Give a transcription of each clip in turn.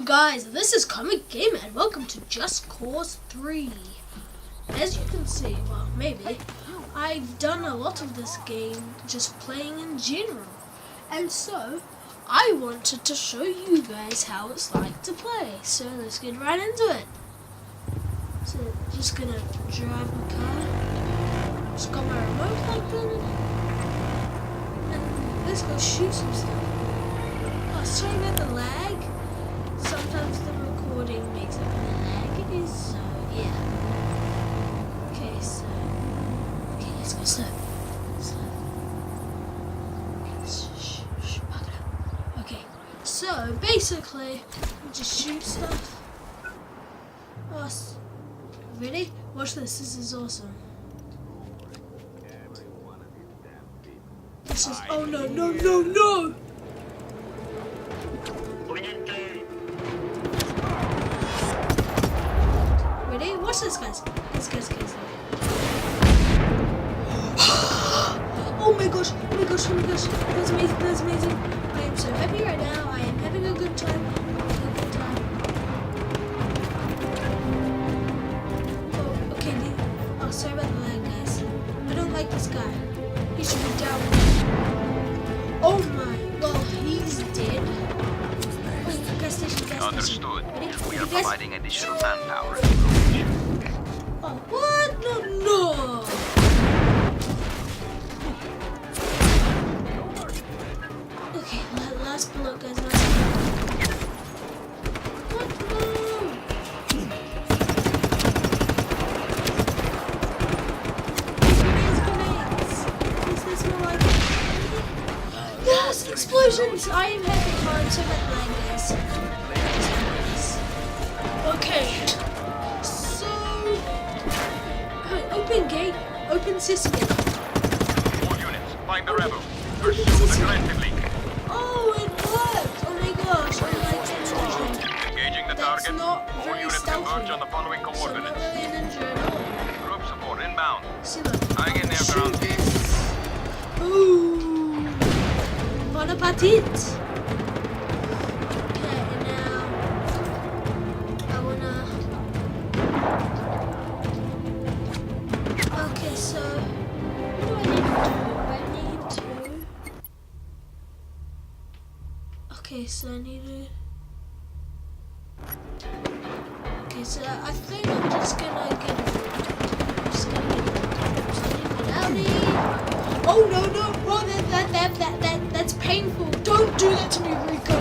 guys, this is Comic Gamer and welcome to Just Cause 3. As you can see, well maybe, I've done a lot of this game just playing in general. And so, I wanted to show you guys how it's like to play. So let's get right into it. So, just gonna drive my car. Just got my remote plugged in. And let's go shoot some stuff. Oh, sorry about the lag. Sometimes the recording makes it laggy, so yeah. Okay, let's go slow. Okay, so basically, we just shoot stuff. Oh, ready? Watch this. This is awesome. This is. Oh no! Ready? Watch this, guys. Guys. Oh my gosh. That's amazing. I am so happy right now. I am having a good time. Oh, okay. Oh, sorry about the lag, guys. I don't like this guy. He should be down. Oh my. Well, he's dead. Oh, gas station. Understood. Ready? We are providing additional manpower. Oh, what? No! Okay, last bullet, guys. What? No! Grenades! Is this more like it? Yes! Explosions! I am having fun, so that line, guys. Okay. Open gate, open sesame. All units, find the rebel. Pursue aggressively. Oh, it worked! Oh my gosh, I like that. Engaging the That's target. not All very units stealthy. converge on the following So not coordinates. really a ninja at all. Group support inbound. See, look. Eyeing in their Shoot ground. this. Ooh. Bon appetit. Okay, now I wanna. Okay, so what do I need to do? Okay, so I need to. Okay, so I think I'm just gonna get out of here. Oh no! Oh, that's painful. Don't do that to me, Rico.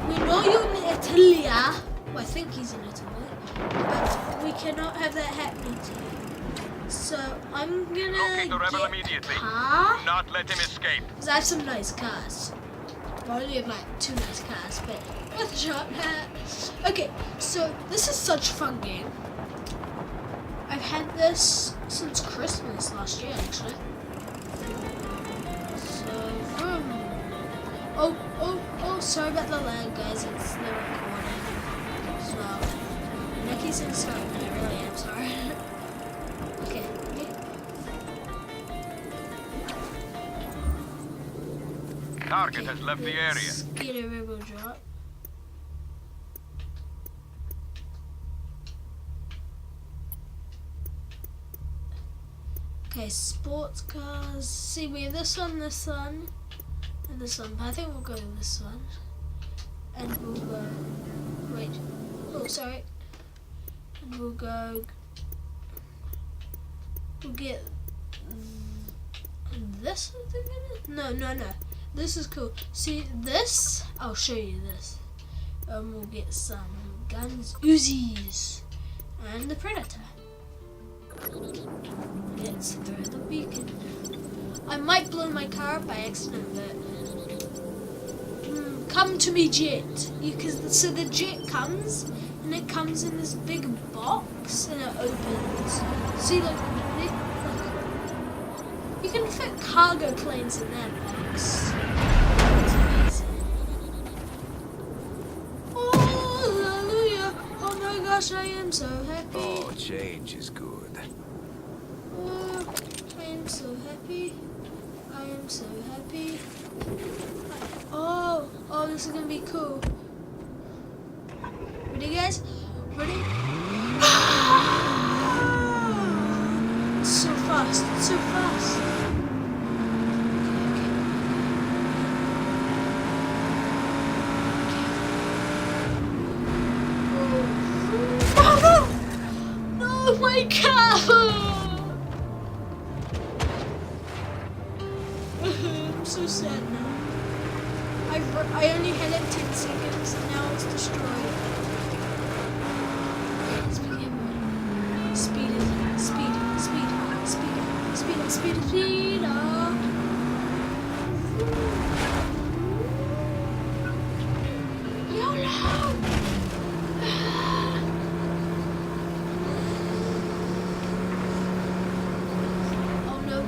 We know you're in Italy. Well, I think he's in Italy, but we cannot have that happening to you. So I'm gonna Locate the rebel get immediately. a car. Do not let him escape. Because I have some nice cars. Well, I only have like 2 nice cars, but worth a shot. Okay, so this is such a fun game. I've had this since Christmas last year, actually. So, oh, sorry about the lag, guys. It's the recording. So, Nikki's in sorry, but I really am sorry. Okay, ready? Target has left the area. Let's get a rebel drop. Okay, sports cars. See, we have this one, and this one. But I think we'll go with this one. And we'll go. Wait. Oh, sorry. And we'll go. We'll get this, I think. No. This is cool. See, this? I'll show you this. We'll get some guns, Uzis, and the Predator. Let's throw the beacon. I might blow my car up by accident, but come to me, jet. So the jet comes, and it comes in this big box, and it opens. See, look. You can fit cargo planes in that box. It's amazing. Oh, hallelujah! Oh my gosh, I am so happy. Oh, change is good. Oh, I am so happy. Oh, this is gonna be cool. Ready, guys? Ready? It's so fast. It's so fast. Oh my god! I'm so sad now. I only had it 10 seconds and now it's destroyed. Let's begin. Speed it. Speed. Speed. Speed. Speed. Speed. Speed up. YOLO! Oh no,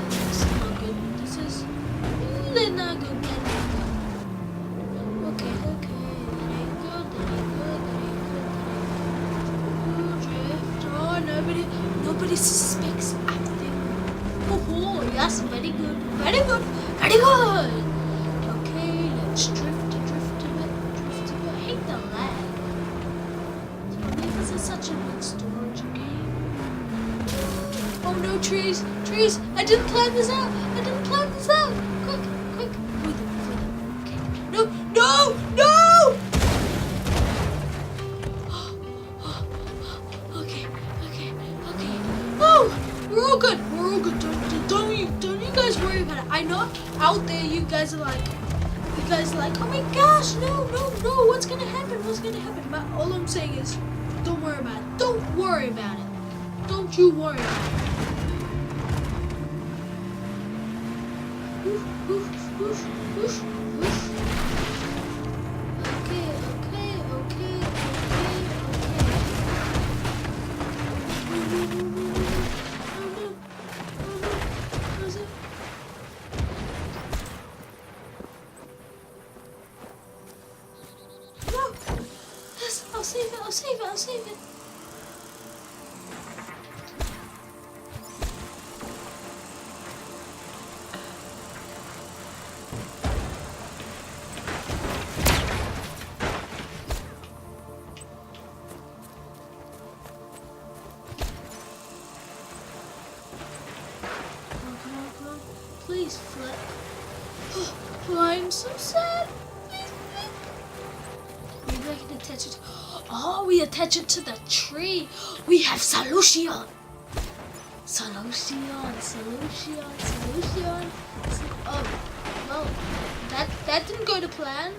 this is not good. This is not good. Okay, that ain't good. Drift. Oh, nobody suspects acting. Oh, yes, very good. Very good. Very good. Okay, let's drift a bit. I hate the lag. This is such a good storage game. Oh no, trees. I didn't plan this out. Quick. With them. Okay. No. Okay. Oh, we're all good. Don't you guys worry about it. I know out there you guys are like, oh my gosh, no. What's gonna happen? But all I'm saying is, don't worry about it. Don't worry about it. Don't you worry about it. Oof. Okay. Was it? No! Yes, I'll save it. Come on. Please flip. Oh, I'm so sad. Please. Maybe I can attach it. Oh, we attach it to the tree. We have solution. Oh, well, that didn't go to plan.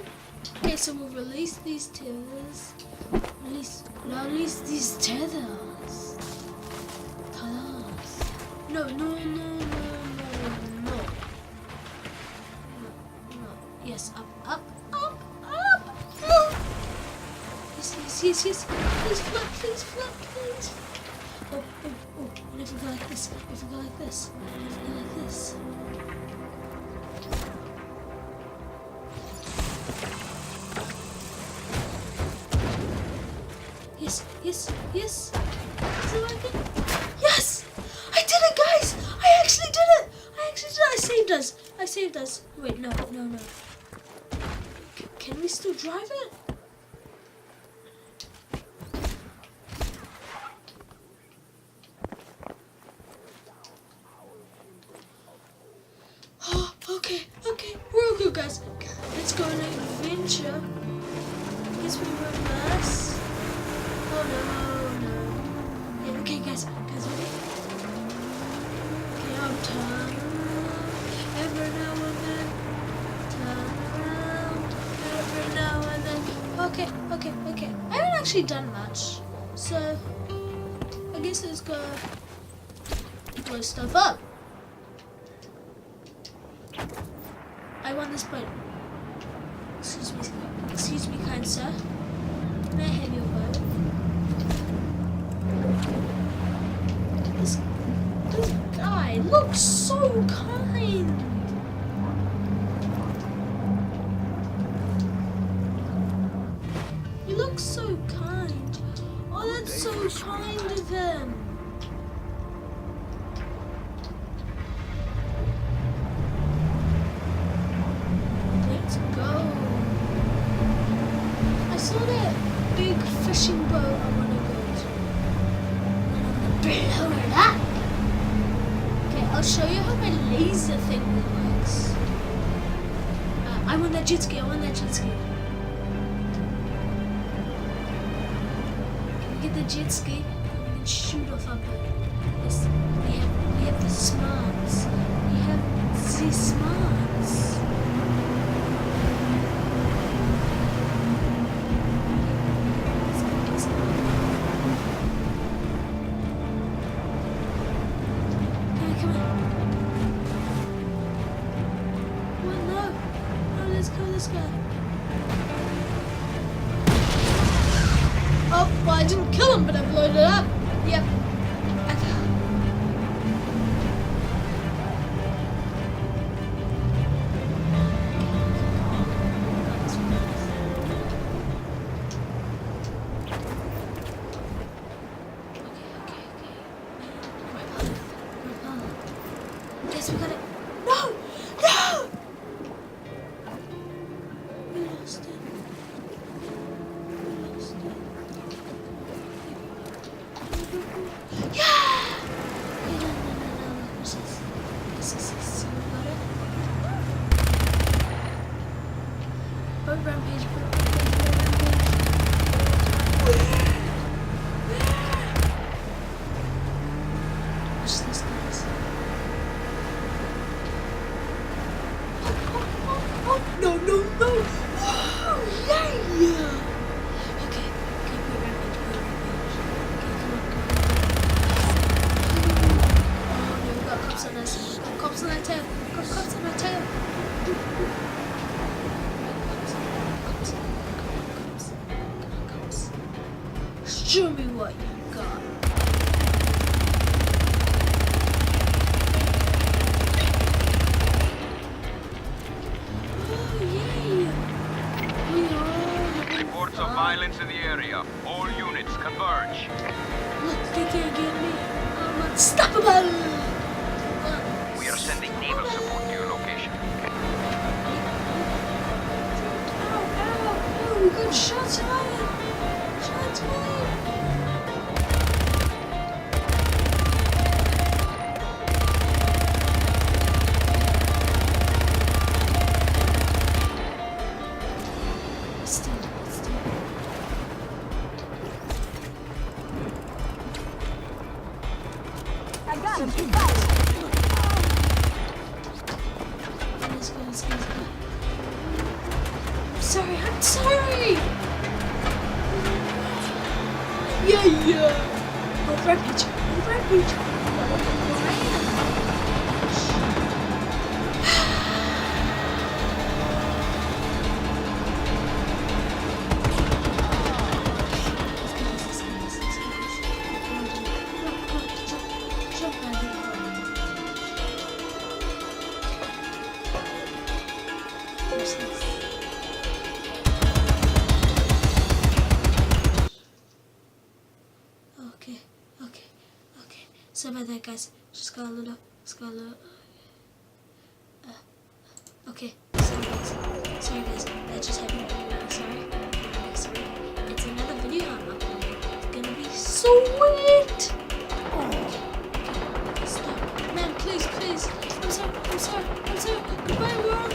Okay, so we'll release these tethers. Release these tethers. No. Yes, up. No. Yes. Please flip. Oh. And if we go like this. Yes. Is it working? Yes! I did it, guys! I actually did it! I saved us. Wait, no. Can we still drive it? Oh, okay. We're all good, guys. Let's go on an adventure. Guess we reverse. Oh no. Yeah, okay, guys, ready? Okay, I'll turn every now and then. Okay. I haven't actually done much, so I guess let's go blow stuff up. I want this boat. Excuse me, kind sir. May I have your boat? This guy looks so kind. He looks so kind. Oh, that's so kind of him. Let's go. I saw that fishing boat I want to go to. And I'm going to blow it up. Okay, I'll show you how my laser thing works. I want that jet ski. I want that jet ski. Can we get the jet ski? And we can shoot off our boat. Yes, we have the smarts. We have the smarts. Come on. Well, no, let's go this way. Oh, well, I didn't kill him, but I blew it up. Yep. Yes, we got it. No! No! We lost it. We lost it. Yeah! Okay, no. What's this? This. We got it. Boat rampage. Watch this, guys. No. Whoa, yeah. Okay, boat rampage. Okay, come on. Oh no, we got cops on us. Cops on our tail. Cops on our tail. Cops. Show me what you got. Reports of violence in the area. All units converge. Look, they can't get me. I'm unstoppable. We are sending naval support to your location. Ow, we got shots fired. Shots fired. I got him. Let's go. I'm sorry. Yeah. Oh, rampage. Okay. Sorry about that, guys. Just got a little. Okay. Sorry, guys. That just happened. Sorry. It's another video I'm uploading. It's gonna be sweet. Okay. Stop. Man, please. I'm sorry. Goodbye, world.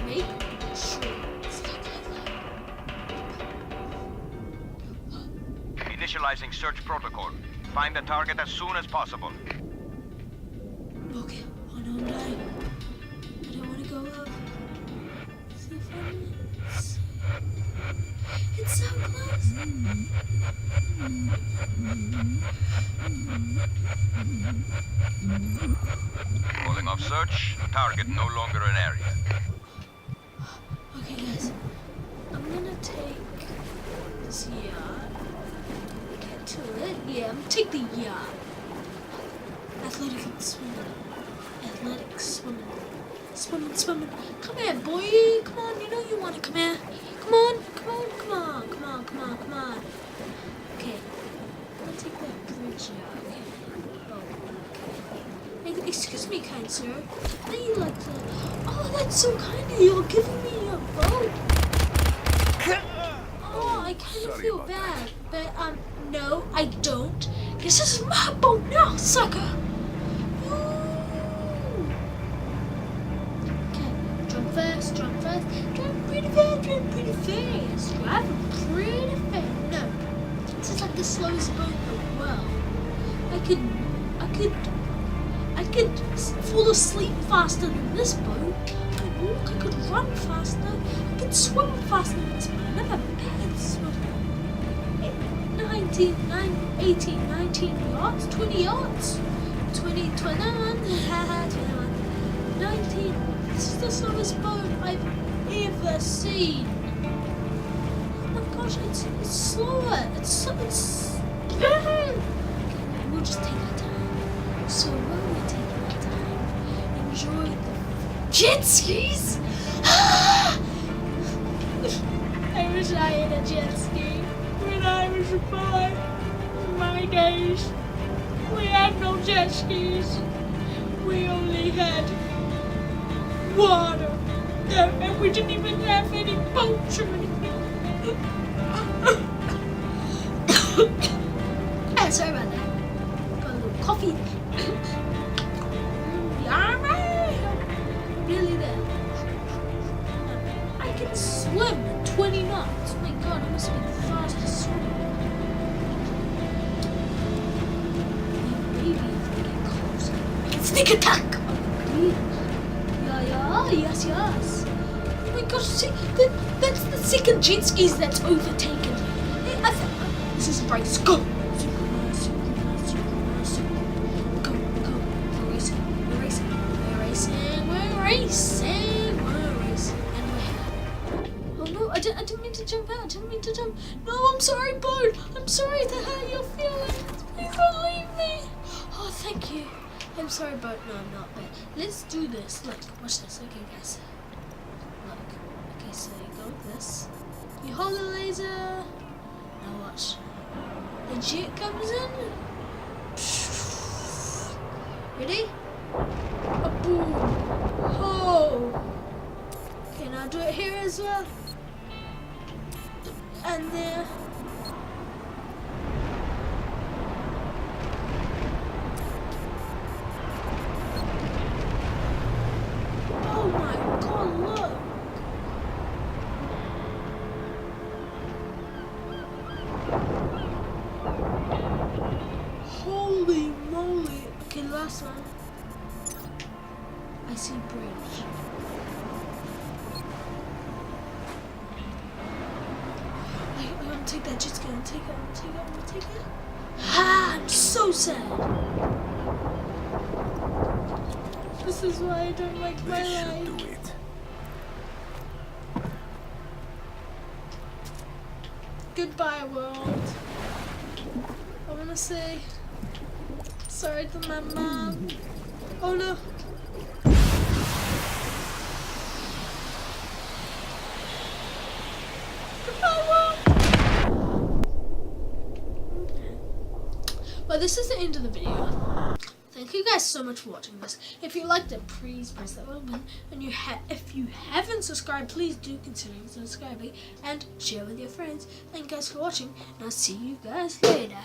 Make sure it's not like Initializing search protocol. Find the target as soon as possible. Okay. Oh no, I'm dying. I don't want to go up. See if I can see. It's so close. Calling off search. Target no longer an area. Okay, guys. I'm gonna take this yacht. Get to it. Yeah, I'm gonna take the yacht. Athletic swimming. Come here, boy. Come on, you know you want to come here. Come on. Okay. I'm gonna take that bridge out. Okay. Hey, excuse me, kind sir. How do you like to... Oh, that's so kind of you. Giving me your boat. Sorry feel about bad, but no, I don't. This is my boat now, sucker. Ooh. Okay, jump fast, jump fast, jump pretty fast, jump pretty fast, driving pretty fast. No, this is like the slowest boat in the world. I could fall asleep faster than this boat. I could walk, I could run faster, I could swim faster than this boat. I never bad swim. 18, 19 yards, 20 yards, 20, 21, 21, 19. This is the slowest boat I've ever seen. Oh my gosh, it's slower. It's okay, we'll just take our time. So while we take our time, enjoy the jet skis. I wish I had a jet ski when I was a boy. In my days, we had no jet skis. We only had water. And we didn't even have any boats or anything. Sorry about that. Got a little coffee. Really there. I can swim at 20 knots. Oh my god, I must be the fastest swimmer. Maybe if we get closer. Sneak attack! Yeah, yes. Oh my gosh, see, that's the second jet skis that's overtaken. This is a race. Go! Oh no, I didn't mean to jump out. I didn't mean to jump. No, I'm sorry, boat. I'm sorry to hurt your feelings. Please don't leave me. Oh, thank you. I'm sorry, boat. No, I'm not. But let's do this. Look, watch this. Okay, guys. Look. Okay, so you go with this. You hold the laser. Now watch. The jet comes in. Ready? A boom. Oh. Okay, now do it here as well. And there. Oh my god, look. Holy moly. Okay, last one. I see bridge. I'm gonna take that jet ski. I'm gonna take it. Ah, I'm so sad. This is why I don't like my This life. should do it. Goodbye, world. I wanna say sorry to my mom. Oh no. Well, this is the end of the video. Thank you guys so much for watching this. If you liked it, please press that little button. And if you haven't subscribed, please do consider subscribing and share with your friends. Thank you guys for watching, and I'll see you guys later.